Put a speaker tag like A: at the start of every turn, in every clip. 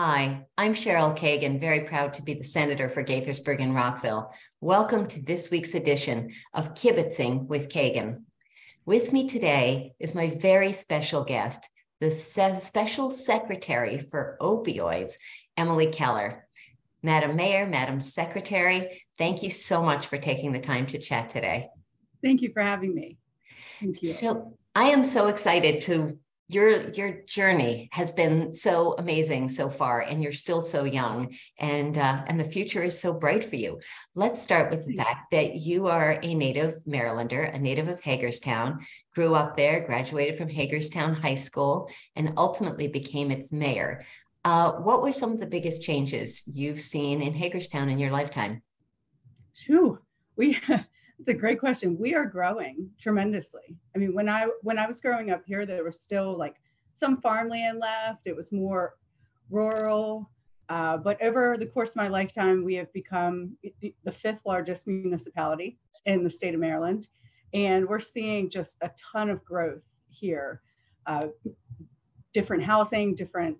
A: Hi, I'm Cheryl Kagan, very proud to be the Senator for Gaithersburg and Rockville. Welcome to this week's edition of Kibbitzing with Kagan. With me today is my very special guest, the Special Secretary for Opioids, Emily Keller. Madam Mayor, Madam Secretary, thank you so much for taking the time to chat today.
B: Thank you for having me. Thank you.
A: So I am so excited to your journey has been so amazing so far, and you're still so young, and the future is so bright for you. Let's start with the fact that you are a native Marylander, a native of Hagerstown, grew up there, graduated from Hagerstown High School, and ultimately became its mayor. What were some of the biggest changes you've seen in Hagerstown in your lifetime?
B: Sure. It's a great question. We are growing tremendously. I mean, when I was growing up here, there was still like some farmland left. It was more rural. But over the course of my lifetime, we have become the fifth largest municipality in the state of Maryland. And we're seeing just a ton of growth here. Different housing, different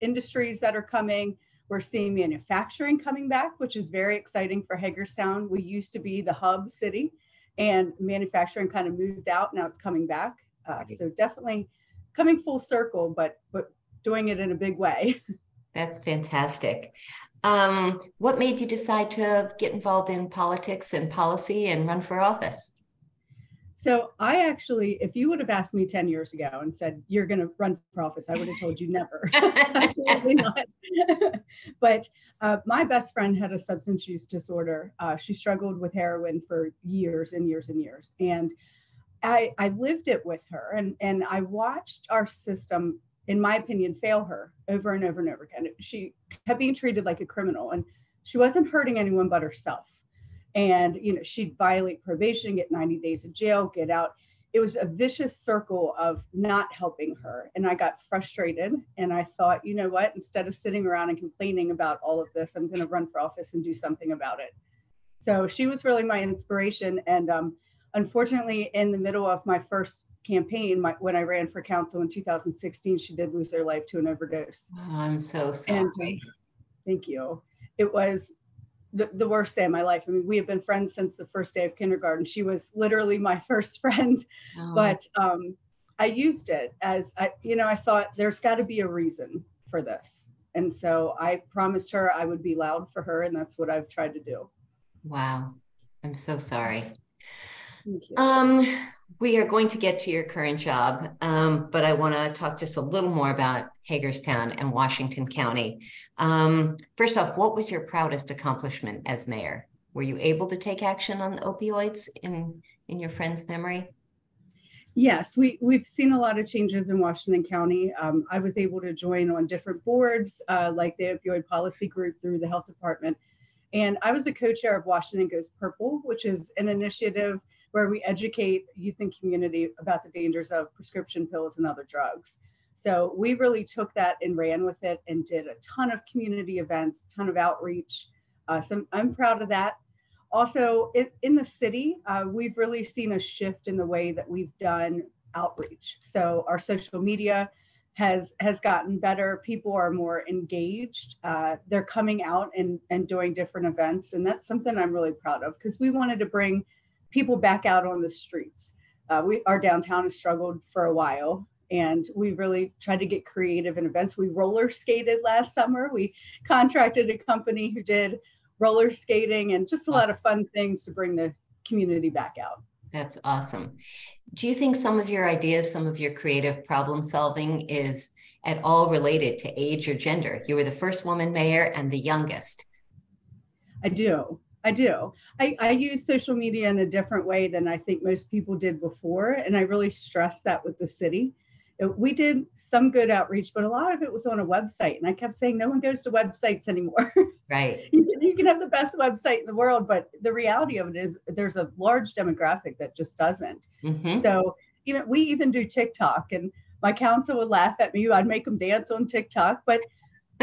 B: industries that are coming. We're seeing manufacturing coming back, which is very exciting for Hagerstown. We used to be the hub city, and manufacturing kind of moved out. Now it's coming back. So definitely coming full circle, but doing it in a big way.
A: That's fantastic. What made you decide to get involved in politics and policy and run for office?
B: So I actually, if you would have asked me 10 years ago and said, you're going to run for office, I would have told you never. Absolutely not. But my best friend had a substance use disorder. She struggled with heroin for years and years and years. And I lived it with her. And I watched our system, in my opinion, fail her over and over and over again. She kept being treated like a criminal, and she wasn't hurting anyone but herself. And, she'd violate probation, get 90 days of jail, get out. It was a vicious circle of not helping her. And I got frustrated, and I thought, you know what, instead of sitting around and complaining about all of this, I'm going to run for office and do something about it. So she was really my inspiration. And unfortunately, in the middle of my first campaign, when I ran for council in 2016, she did lose her life to an overdose.
A: Oh, I'm so sorry.
B: And, thank you. It was the worst day of my life. I mean, we have been friends since the first day of kindergarten. She was literally my first friend, but I used it as I thought there's got to be a reason for this. And so I promised her I would be loud for her. And that's what I've tried to do.
A: Wow. I'm so sorry.
B: Thank you.
A: We are going to get to your current job, but I want to talk just a little more about Hagerstown and Washington County. First off, what was your proudest accomplishment as mayor? Were you able to take action on opioids in your friend's memory?
B: Yes, we've seen a lot of changes in Washington County. I was able to join on different boards, like the Opioid Policy Group through the Health Department. And I was the co-chair of Washington Goes Purple, which is an initiative where we educate youth and community about the dangers of prescription pills and other drugs. So we really took that and ran with it and did a ton of community events, a ton of outreach. So I'm proud of that. Also, in the city, we've really seen a shift in the way that we've done outreach. So our social media has gotten better. People are more engaged. They're coming out and doing different events. And that's something I'm really proud of, because we wanted to bring people back out on the streets. Our downtown has struggled for a while, and we really tried to get creative in events. We roller skated last summer. We contracted a company who did roller skating and just a lot of fun things to bring the community back out.
A: That's awesome. Do you think some of your ideas, some of your creative problem solving is at all related to age or gender? You were the first woman mayor and the youngest.
B: I do. I use social media in a different way than I think most people did before. And I really stress that with the city. We did some good outreach, but a lot of it was on a website. And I kept saying, no one goes to websites anymore.
A: Right.
B: You can have the best website in the world, but the reality of it is there's a large demographic that just doesn't. Mm-hmm. So we even do TikTok, and my council would laugh at me. I'd make them dance on TikTok, but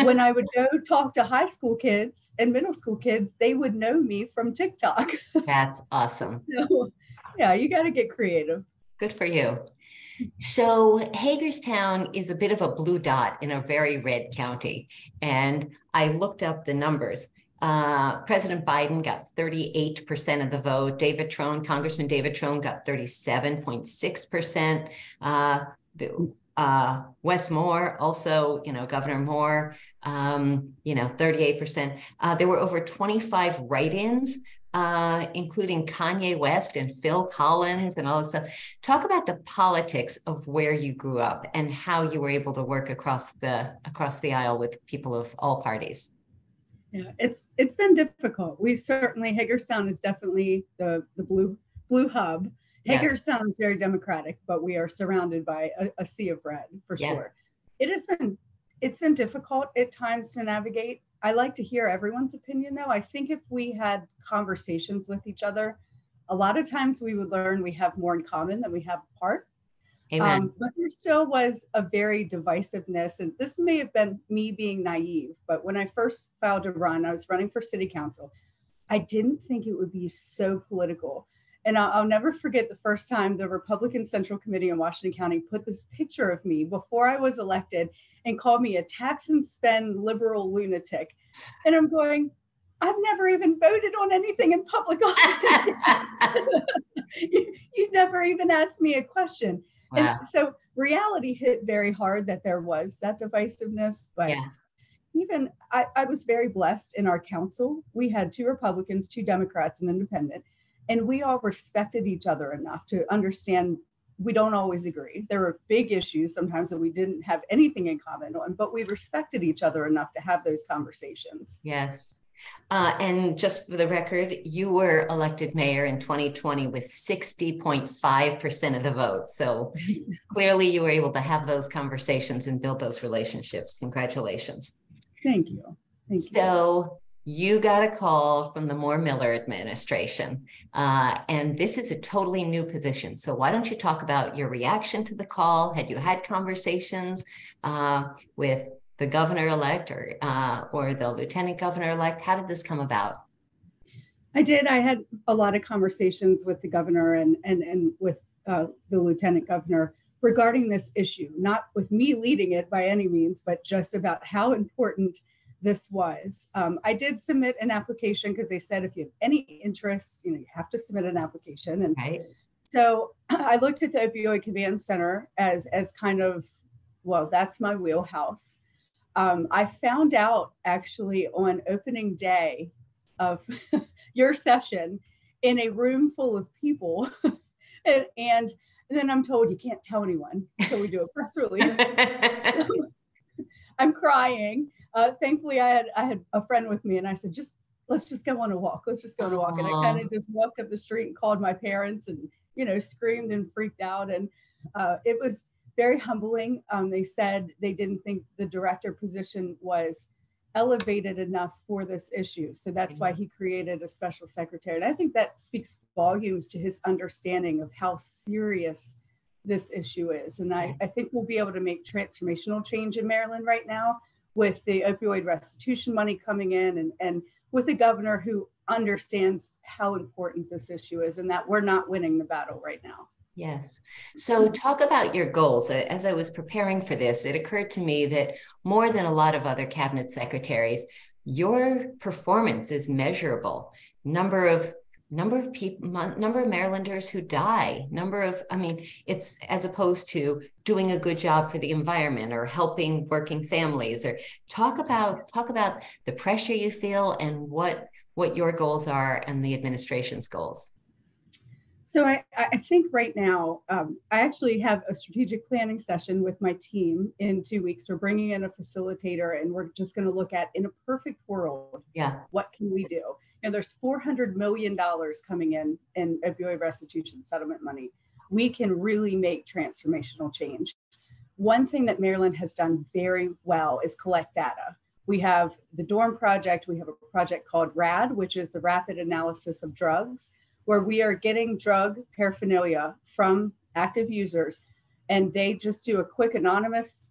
B: when I would go talk to high school kids and middle school kids, they would know me from TikTok.
A: That's awesome.
B: So, yeah, you got to get creative.
A: Good for you. So Hagerstown is a bit of a blue dot in a very red county. And I looked up the numbers. President Biden got 38% of the vote. Congressman David Trone got 37.6%. Wes Moore, also, Governor Moore, 38%. There were over 25 write-ins, including Kanye West and Phil Collins and all this stuff. Talk about the politics of where you grew up and how you were able to work across the aisle with people of all parties.
B: Yeah, it's been difficult. Hagerstown is definitely the blue hub.
A: Yes.
B: Hagerstown is very democratic, but we are surrounded by a sea of red for sure. It's been difficult at times to navigate. I like to hear everyone's opinion, though. I think if we had conversations with each other, a lot of times we would learn we have more in common than we have apart.
A: Amen.
B: But there still was a very divisiveness, and this may have been me being naive, but when I first filed to run, I was running for city council. I didn't think it would be so political. And I'll never forget the first time the Republican Central Committee in Washington County put this picture of me before I was elected and called me a tax and spend liberal lunatic. And I'm going, I've never even voted on anything in public office. You never even asked me a question.
A: Wow.
B: And so reality hit very hard that there was that divisiveness, but even I was very blessed in our council. We had 2 Republicans, 2 Democrats, and independent, and we all respected each other enough to understand we don't always agree. There were big issues sometimes that we didn't have anything in common on, but we respected each other enough to have those conversations.
A: Yes. And just for the record, you were elected mayor in 2020 with 60.5% of the vote. So clearly you were able to have those conversations and build those relationships. Congratulations.
B: Thank you.
A: So you got a call from the Moore-Miller administration, and this is a totally new position. So why don't you talk about your reaction to the call? Had you had conversations with the governor-elect or the lieutenant governor-elect? How did this come about?
B: I did. I had a lot of conversations with the governor and with the lieutenant governor regarding this issue, not with me leading it by any means, but just about how important this was. I did submit an application because they said if you have any interest, you have to submit an application. And so I looked at the Opioid Command Center as kind of, well, that's my wheelhouse. I found out actually on opening day of your session in a room full of people. and then I'm told you can't tell anyone until we do a press release. I'm crying. Thankfully, I had a friend with me and I said, let's just go on a walk. Let's just go on a walk. And I kind of just walked up the street and called my parents and, screamed and freaked out. And it was very humbling. They said they didn't think the director position was elevated enough for this issue. So that's why he created a special secretary. And I think that speaks volumes to his understanding of how serious this issue is. And I think we'll be able to make transformational change in Maryland right now with the opioid restitution money coming in and with a governor who understands how important this issue is and that we're not winning the battle right now.
A: Yes. So talk about your goals. As I was preparing for this, it occurred to me that more than a lot of other cabinet secretaries, your performance is measurable. Number of people, number of Marylanders who die, it's as opposed to doing a good job for the environment or helping working families. Or talk about the pressure you feel and what your goals are and the administration's goals.
B: So I think right now, I actually have a strategic planning session with my team in 2 weeks. We're bringing in a facilitator and we're just going to look at, in a perfect world, what can we do? There's $400 million coming in opioid restitution settlement money. We can really make transformational change. One thing that Maryland has done very well is collect data. We have the DORM project. We have a project called RAD, which is the Rapid Analysis of Drugs, where we are getting drug paraphernalia from active users, and they just do a quick anonymous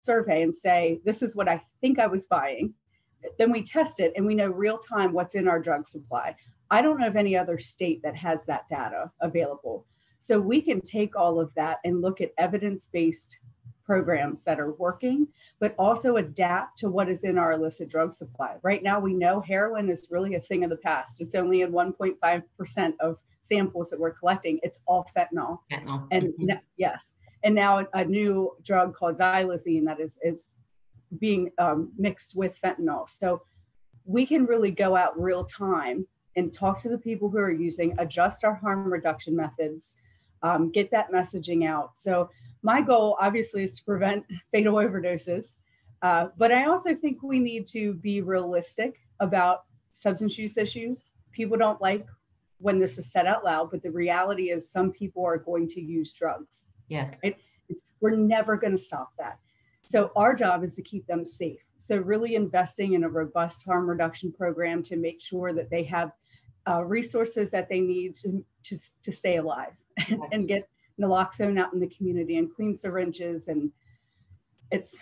B: survey and say, this is what I think I was buying. Then we test it and we know real time what's in our drug supply. I don't know of any other state that has that data available. So we can take all of that and look at evidence-based programs that are working, but also adapt to what is in our illicit drug supply. Right now, we know heroin is really a thing of the past. It's only in 1.5% of samples that we're collecting. It's all fentanyl.
A: Fentanyl.
B: And yes. And now a new drug called xylazine that is being mixed with fentanyl. So we can really go out real time and talk to the people who are using, adjust our harm reduction methods, get that messaging out. So my goal obviously is to prevent fatal overdoses, but I also think we need to be realistic about substance use issues. People don't like when this is said out loud, but the reality is some people are going to use drugs.
A: Yes.
B: Right? We're never going to stop that. So our job is to keep them safe. So really investing in a robust harm reduction program to make sure that they have resources that they need to stay alive. Yes. And get naloxone out in the community and clean syringes. And it's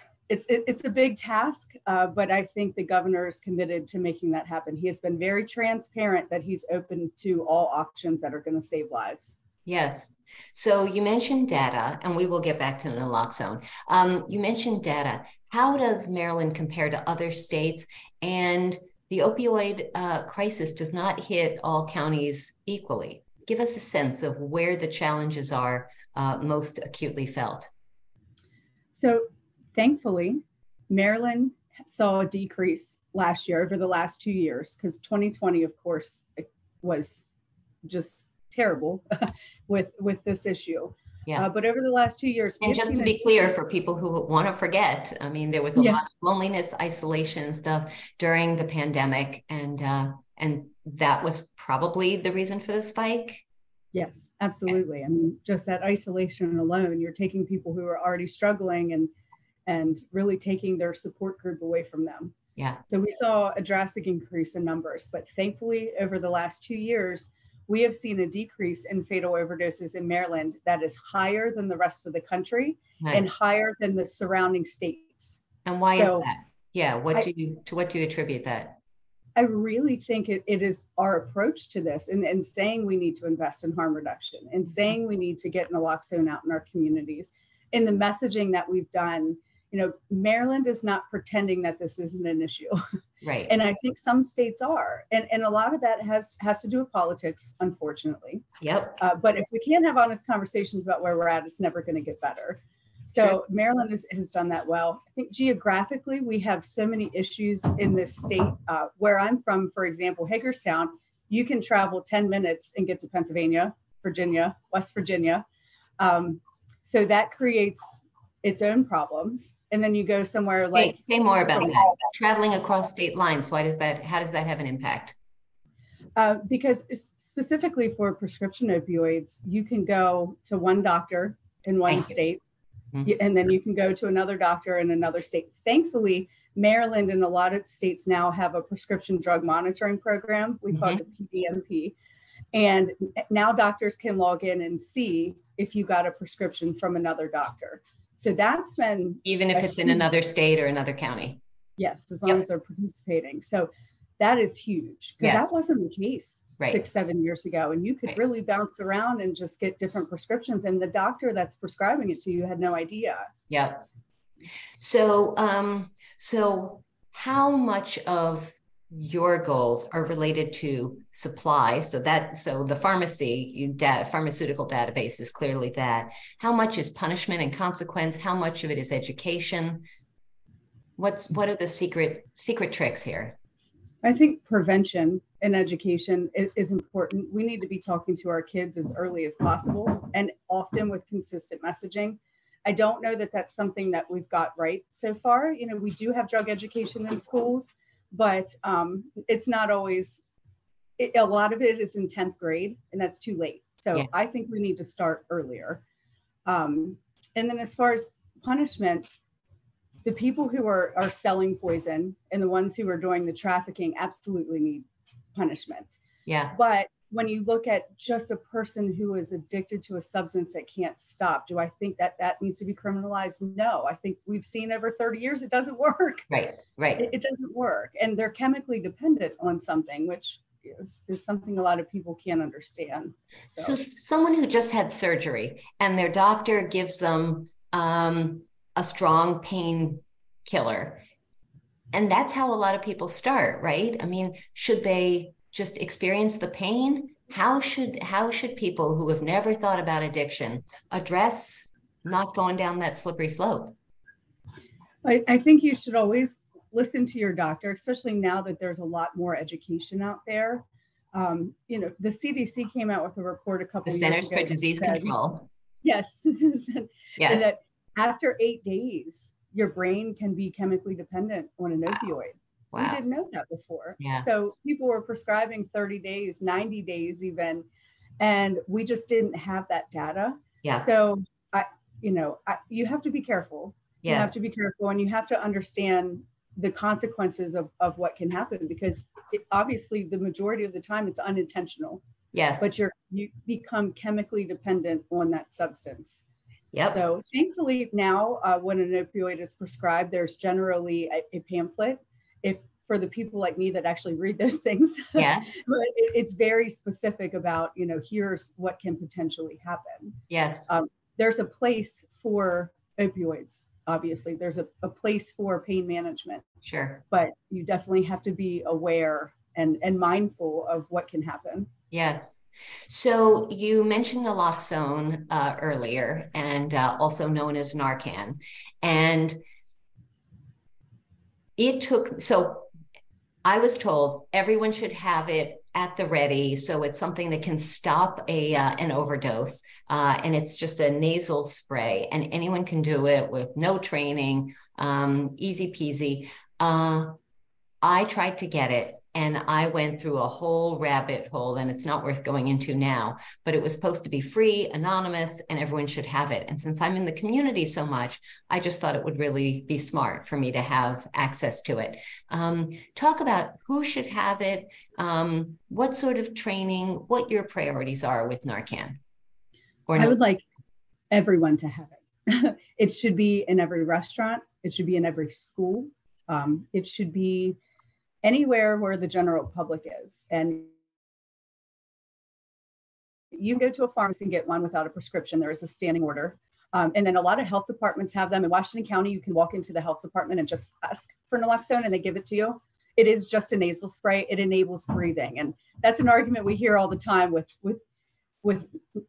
B: a big task, but I think the governor is committed to making that happen. He has been very transparent that he's open to all options that are going to save lives.
A: Yes. So you mentioned data, and we will get back to naloxone. You mentioned data. How does Maryland compare to other states? And the opioid crisis does not hit all counties equally. Give us a sense of where the challenges are most acutely felt.
B: So thankfully, Maryland saw a decrease last year over the last 2 years, because 2020, of course, was just terrible with this issue. Yeah. But over the last 2 years,
A: and just to be clear for people who want to forget, I mean, there was a lot of loneliness, isolation, and stuff during the pandemic, and that was probably the reason for the spike.
B: Yes, absolutely. I mean, just that isolation alone, you're taking people who are already struggling and really taking their support group away from them.
A: Yeah.
B: So we saw a drastic increase in numbers, but thankfully, over the last 2 years, we have seen a decrease in fatal overdoses in Maryland that is higher than the rest of the country. Nice. And higher than the surrounding states.
A: And why is that? Yeah, what do you attribute that?
B: I really think it is our approach to this and saying we need to invest in harm reduction and saying we need to get naloxone out in our communities. In the messaging that we've done, Maryland is not pretending that this isn't an issue.
A: Right.
B: And I think some states are. And a lot of that has to do with politics, unfortunately.
A: Yep.
B: But if we can't have honest conversations about where we're at, it's never going to get better. So sure. Maryland has done that well. I think geographically, we have so many issues in this state. Where I'm from, for example, Hagerstown, you can travel 10 minutes and get to Pennsylvania, Virginia, West Virginia. So that creates its own problems. And then you go somewhere like—
A: Say more about that. Traveling across state lines, how does that have an impact?
B: Because specifically for prescription opioids, you can go to one doctor in one state, and then you can go to another doctor in another state. Thankfully, Maryland and a lot of states now have a prescription drug monitoring program. We call it the PDMP. And now doctors can log in and see if you got a prescription from another doctor. So that's been—
A: even if it's in another state or another county.
B: Yes, as long as they're participating. So that is huge, because that wasn't the case 6-7 years ago. And you could really bounce around and just get different prescriptions. And the doctor that's prescribing it to you had no idea.
A: Yeah. So, so how much of your goals are related to supply? So the pharmaceutical database is clearly that. How much is punishment and consequence? How much of it is education? What are the secret tricks here?
B: I think prevention and education is important. We need to be talking to our kids as early as possible and often with consistent messaging. I don't know that that's something that we've got right so far. We do have drug education in schools, but it's not always— a lot of it is in 10th grade, and that's too late. So I think we need to start earlier. And then as far as punishment, the people who are selling poison and the ones who are doing the trafficking absolutely need punishment. Yeah. But when you look at just a person who is addicted to a substance that can't stop, do I think that needs to be criminalized? No, I think we've seen over 30 years, it doesn't work.
A: Right.
B: It doesn't work. And they're chemically dependent on something, which is something a lot of people can't understand.
A: So someone who just had surgery and their doctor gives them a strong pain killer, and that's how a lot of people start, right? I mean, should they just experience the pain? How should people who have never thought about addiction address not going down that slippery slope?
B: I think you should always listen to your doctor, especially now that there's a lot more education out there. You know, the CDC came out with a report a couple
A: The
B: years
A: Centers
B: ago.
A: for Disease Control.
B: Yes.
A: Yes.
B: That after 8 days, your brain can be chemically dependent on an opioid.
A: Wow.
B: We didn't know that before.
A: Yeah.
B: So people were prescribing 30 days, 90 days even, and we just didn't have that data.
A: Yeah.
B: So you have to be careful.
A: Yes.
B: You have to be careful, and you have to understand the consequences of what can happen, because obviously the majority of the time it's unintentional.
A: Yes.
B: But you become chemically dependent on that substance.
A: Yep.
B: So thankfully now, when an opioid is prescribed, there's generally a pamphlet. If for the people like me that actually read those things,
A: yes,
B: but it's very specific about, here's what can potentially happen.
A: Yes.
B: There's a place for opioids. Obviously, there's a place for pain management.
A: Sure.
B: But you definitely have to be aware and mindful of what can happen.
A: Yes. So you mentioned naloxone earlier, and also known as Narcan. And I was told everyone should have it at the ready. So it's something that can stop an overdose. And it's just a nasal spray, and anyone can do it with no training, easy peasy. I tried to get it, and I went through a whole rabbit hole, and it's not worth going into now, but it was supposed to be free, anonymous, and everyone should have it. And since I'm in the community so much, I just thought it would really be smart for me to have access to it. Talk about who should have it, what sort of training, what your priorities are with Narcan.
B: I would like everyone to have it. It should be in every restaurant. It should be in every school. It should be anywhere where the general public is. And you can go to a pharmacy and get one without a prescription. There is a standing order. And then a lot of health departments have them. In Washington County, you can walk into the health department and just ask for naloxone and they give it to you. It is just a nasal spray. It enables breathing. And that's an argument we hear all the time with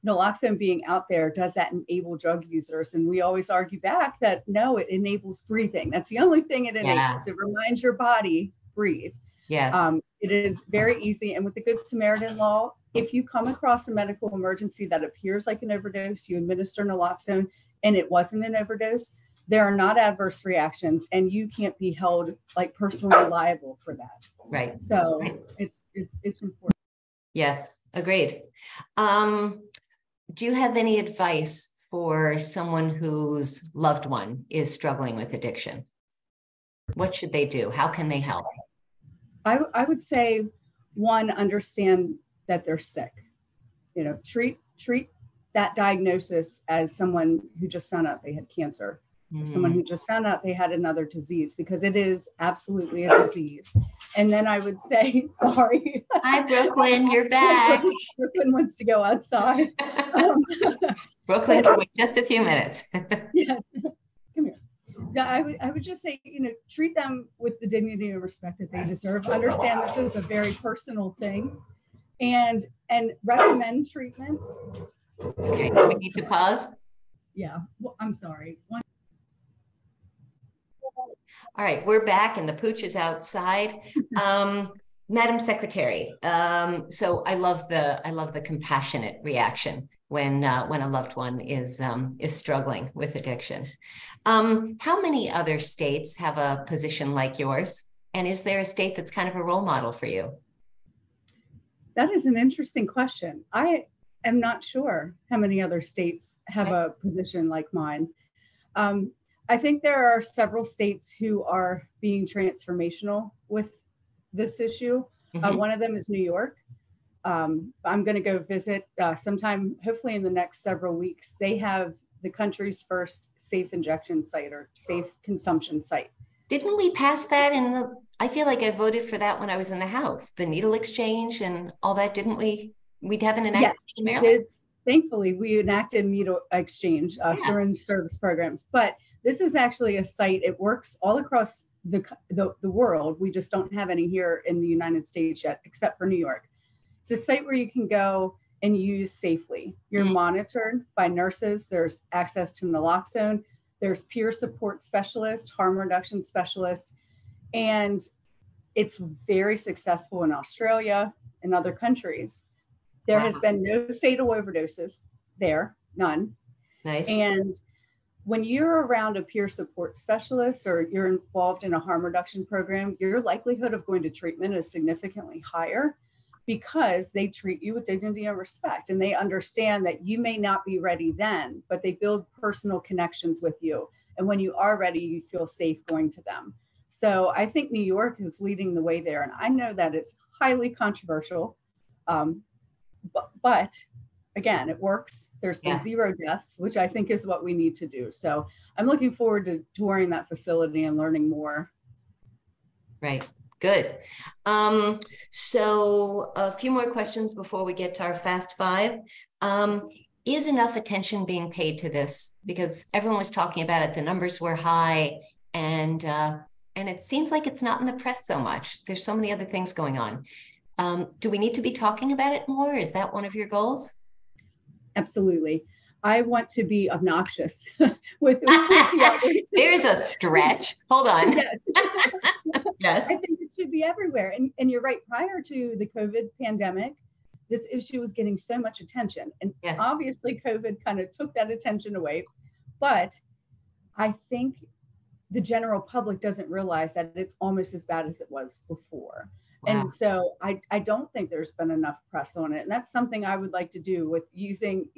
B: naloxone being out there. Does that enable drug users? And we always argue back that no, it enables breathing. That's the only thing it enables. It reminds your body breathe.
A: Yes.
B: It is very easy. And with the Good Samaritan law, if you come across a medical emergency that appears like an overdose, you administer naloxone and it wasn't an overdose, there are not adverse reactions, and you can't be held like personally liable for that.
A: Right.
B: So
A: right.
B: It's important.
A: Yes, agreed. Do you have any advice for someone whose loved one is struggling with addiction? What should they do? How can they help?
B: I would say, one, understand that they're sick. Treat that diagnosis as someone who just found out they had cancer, or someone who just found out they had another disease, because it is absolutely a disease. And then I would say, sorry.
A: Hi, Brooklyn, you're back.
B: Brooklyn wants to go outside.
A: Brooklyn, can wait just a few minutes.
B: Yes. Come here. Yeah, I would just say, treat them with the dignity and respect that they deserve. Understand this is a very personal thing, and recommend treatment.
A: Okay, we need to pause.
B: Yeah, well, I'm sorry.
A: All right, we're back and the pooch is outside. Madam Secretary, so I love the compassionate reaction when a loved one is struggling with addiction. How many other states have a position like yours? And is there a state that's kind of a role model for you?
B: That is an interesting question. I am not sure how many other states have a position like mine. I think there are several states who are being transformational with this issue.
A: Mm-hmm.
B: One of them is New York. I'm going to go visit sometime, hopefully in the next several weeks. They have the country's first safe injection site, or safe consumption site.
A: Didn't we pass that in I feel like I voted for that when I was in the House, the needle exchange and all that, didn't we? We'd have an enactment
B: Yes,
A: in Maryland.
B: thankfully, we enacted needle exchange,
A: Yeah.
B: syringe service programs. But this is actually a site. It works all across the world. We just don't have any here in the United States yet, except for New York. It's a site where you can go and use safely. You're monitored by nurses. There's access to naloxone. There's peer support specialists, harm reduction specialists, and it's very successful in Australia and other countries. There
A: Wow.
B: has been no fatal overdoses there, none.
A: Nice.
B: And when you're around a peer support specialist or you're involved in a harm reduction program, your likelihood of going to treatment is significantly higher because they treat you with dignity and respect. And they understand that you may not be ready then, but they build personal connections with you. And when you are ready, you feel safe going to them. So I think New York is leading the way there. And I know that it's highly controversial. But again, it works. There's been zero deaths, which I think is what we need to do. So I'm looking forward to touring that facility and learning more.
A: Right. Good. So a few more questions before we get to our Fast Five. Is enough attention being paid to this? Because everyone was talking about it. The numbers were high, and it seems like it's not in the press so much. There's so many other things going on. Do we need to be talking about it more? Is that one of your goals?
B: Absolutely. I want to be obnoxious with the outreach.
A: There's a stretch. Hold on.
B: Yes.
A: Yes.
B: I think it should be everywhere. And you're right. Prior to the COVID pandemic, this issue was getting so much attention. And obviously COVID kind of took that attention away. But I think the general public doesn't realize that it's almost as bad as it was before. Wow. And so I don't think there's been enough press on it. And that's something I would like to do with using,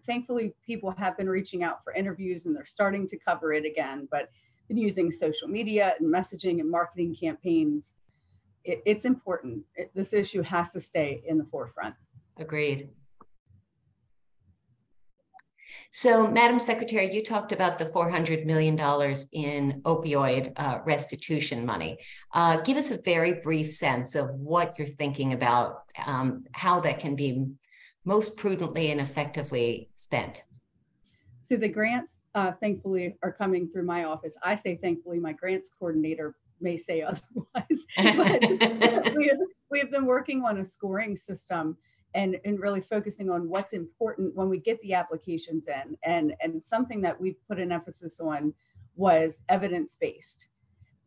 B: thankfully people have been reaching out for interviews and they're starting to cover it again, but using social media and messaging and marketing campaigns, it's important. This issue has to stay in the forefront.
A: Agreed. So, Madam Secretary, you talked about the $400 million in opioid restitution money. Give us a very brief sense of what you're thinking about, how that can be most prudently and effectively spent.
B: So the grants, thankfully, are coming through my office. I say thankfully, my grants coordinator may say otherwise. But we have been working on a scoring system and really focusing on what's important when we get the applications in. And something that we've put an emphasis on was evidence-based.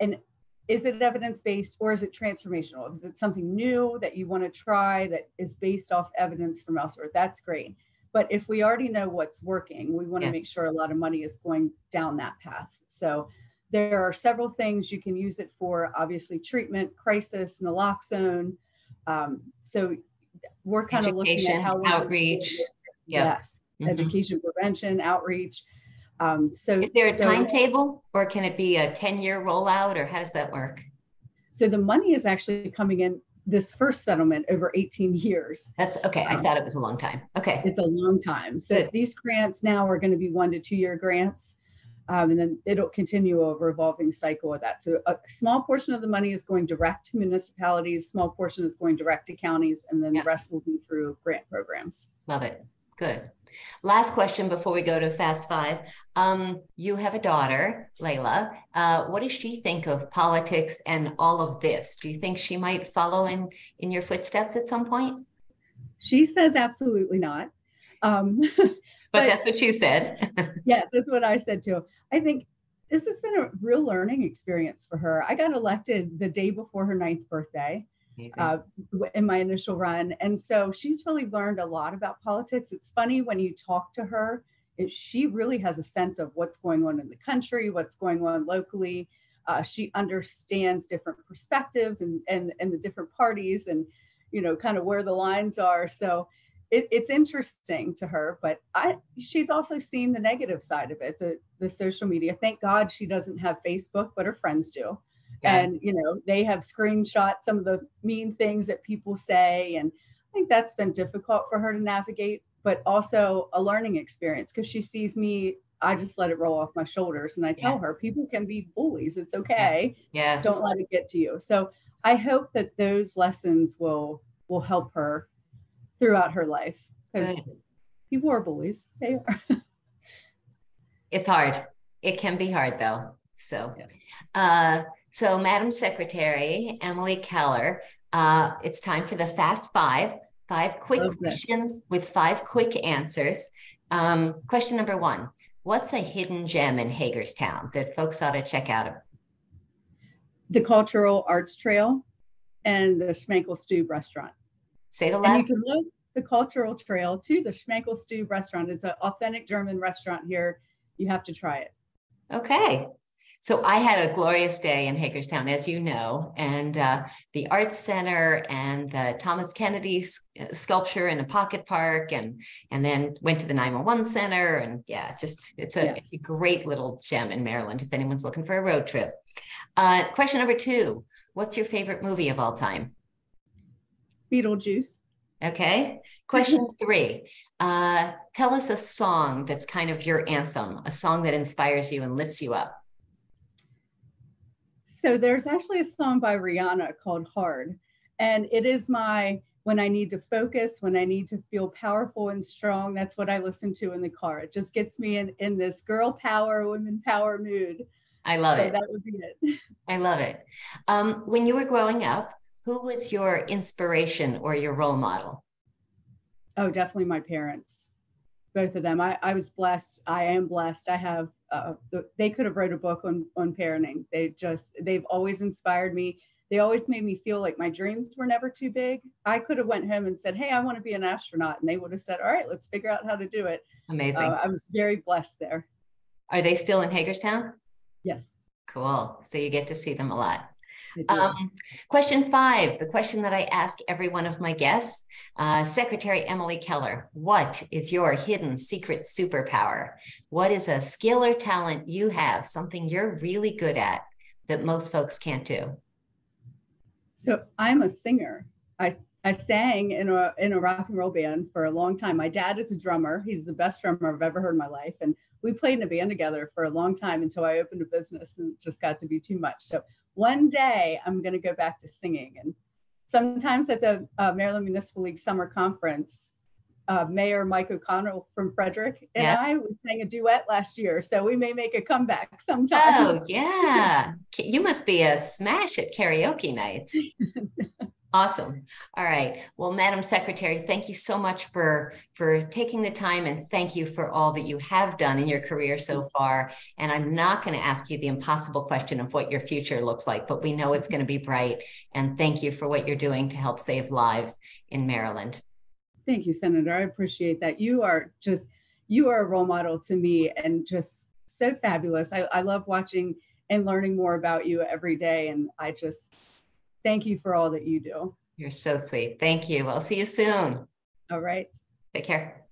B: And is it evidence-based or is it transformational? Is it something new that you want to try that is based off evidence from elsewhere? That's great. But if we already know what's working, we want to make sure a lot of money is going down that path. So there are several things you can use it for, obviously treatment, crisis, naloxone. So we're kind of looking at how
A: outreach.
B: Yes, education, prevention, outreach. So
A: is there a timetable or can it be a 10-year rollout or how does that work?
B: So the money is actually coming in this first settlement over 18 years.
A: That's okay. I thought it was a long time. Okay.
B: It's a long time. So these grants now are going to be 1 to 2 year grants. And then it'll continue a revolving cycle of that. So a small portion of the money is going direct to municipalities, small portion is going direct to counties, and then the rest will be through grant programs.
A: Love it. Good. Last question before we go to Fast Five. You have a daughter, Layla. What does she think of politics and all of this? Do you think she might follow in your footsteps at some point?
B: She says absolutely not.
A: But that's what you said.
B: Yes, that's what I said too. I think this has been a real learning experience for her. I got elected the day before her 9th birthday in my initial run. And so she's really learned a lot about politics. It's funny when you talk to her, she really has a sense of what's going on in the country, what's going on locally. She understands different perspectives and the different parties and, kind of where the lines are. So it's interesting to her, but she's also seen the negative side of it, the social media. Thank God she doesn't have Facebook, but her friends do. Yeah. And, they have screenshot some of the mean things that people say. And I think that's been difficult for her to navigate, but also a learning experience because she sees me I just let it roll off my shoulders. And I tell her, people can be bullies. It's okay.
A: Yes.
B: Don't let it get to you. So I hope that those lessons will help her throughout her life, because people are bullies. They are.
A: It's hard. It can be hard though. So, so Madam Secretary Emily Keller, it's time for the Fast Five. 5 quick questions with 5 quick answers. Question number 1, what's a hidden gem in Hagerstown that folks ought to check out?
B: The Cultural Arts Trail and the Schmankel Stube restaurant.
A: Say the last.
B: And you can look the Cultural Trail to the Schmankel Stube restaurant. It's an authentic German restaurant here. You have to try it. Okay.
A: So I had a glorious day in Hagerstown, as you know, and the Arts Center and the Thomas Kennedy sculpture in a pocket park, and then went to the 911 Center, and it's a great little gem in Maryland if anyone's looking for a road trip. Question number 2, what's your favorite movie of all time?
B: Beetlejuice.
A: Okay. Question 3, tell us a song that's kind of your anthem, a song that inspires you and lifts you up.
B: So there's actually a song by Rihanna called Hard. And it is when I need to focus, when I need to feel powerful and strong, that's what I listen to in the car. It just gets me in this girl power, women power mood.
A: I love it.
B: That would be it.
A: I love it. When you were growing up, who was your inspiration or your role model?
B: Oh, definitely my parents. Both of them. I was blessed. I am blessed. I have, they could have wrote a book on parenting. They've always inspired me. They always made me feel like my dreams were never too big. I could have went home and said, hey, I want to be an astronaut. And they would have said, all right, let's figure out how to do it.
A: Amazing.
B: I was very blessed there.
A: Are they still in Hagerstown?
B: Yes.
A: Cool. So you get to see them a lot. Question 5, the question that I ask every one of my guests, Secretary Emily Keller, what is your hidden secret superpower? What is a skill or talent you have, something you're really good at that most folks can't do?
B: So I'm a singer. I sang in a rock and roll band for a long time. My dad is a drummer. He's the best drummer I've ever heard in my life. And we played in a band together for a long time until I opened a business, and it just got to be too much. So one day I'm going to go back to singing. And sometimes at the Maryland Municipal League Summer Conference, Mayor Mike O'Connell from Frederick and I sang a duet last year. So we may make a comeback sometime.
A: Oh, yeah. You must be a smash at karaoke nights. Awesome. All right. Well, Madam Secretary, thank you so much for taking the time, and thank you for all that you have done in your career so far. And I'm not going to ask you the impossible question of what your future looks like, but we know it's going to be bright. And thank you for what you're doing to help save lives in Maryland.
B: Thank you, Senator. I appreciate that. You are a role model to me, and just so fabulous. I love watching and learning more about you every day. And thank you for all that you do.
A: You're so sweet. Thank you. I'll see you soon.
B: All right.
A: Take care.